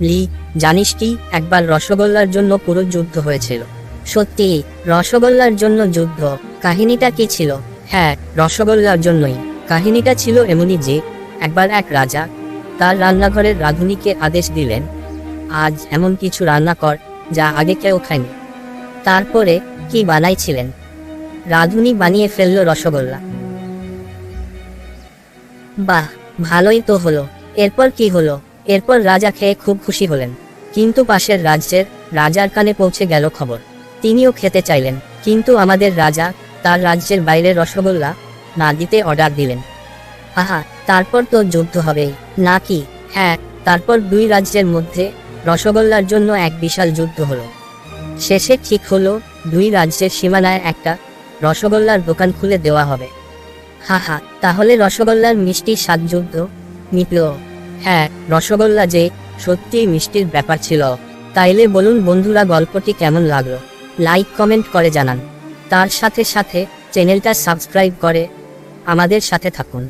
লি, জানিস কি, একবার রসগোল্লার জন্য পুরো যুদ্ধ হয়েছিল। সত্যি? রসগোল্লার জন্য যুদ্ধ? কাহিনীটা কি ছিল? হ্যাঁ, রসগোল্লার জন্যই। কাহিনীটা ছিল এমনই যে, একবার এক রাজা তার রান্নাঘরের রাঁধুনিকে আদেশ দিলেন, আজ এমন কিছু রান্না কর যা আগে কেউ খায়নি। তারপরে কি বানাইছিলেন? রাঁধুনি বানিয়ে ফেলল রসগোল্লা। বাহ, ভালোই তো হলো। এরপর কি হলো? এরপর রাজা খেয়ে খুব খুশি হলেন, কিন্তু পাশের রাজ্যের রাজার কানে পৌঁছে গেল খবর। তিনিও খেতে চাইলেন, কিন্তু আমাদের রাজা তার রাজ্যের বাইরে রসগোল্লা না দিতে অর্ডার দিলেন। আহা, তারপর তো যুদ্ধ হবেই নাকি? হ্যাঁ, তারপর দুই রাজ্যের মধ্যে রসগোল্লার জন্য এক বিশাল যুদ্ধ হলো। শেষে ঠিক হলো, দুই রাজ্যের সীমানায় একটা রসগোল্লার দোকান খুলে দেওয়া হবে। হা হা, তাহলে রসগোল্লার মিষ্টি স্বাদ যুদ্ধ মিটল। হ্যাঁ, রসগোল্লা যে সত্যিই মিষ্টির ব্যাপার ছিল। তাইলে বলুন বন্ধুরা, গল্পটি কেমন লাগলো? লাইক কমেন্ট করে জানান। তার সাথে সাথে চ্যানেলটা সাবস্ক্রাইব করে আমাদের সাথে থাকুন।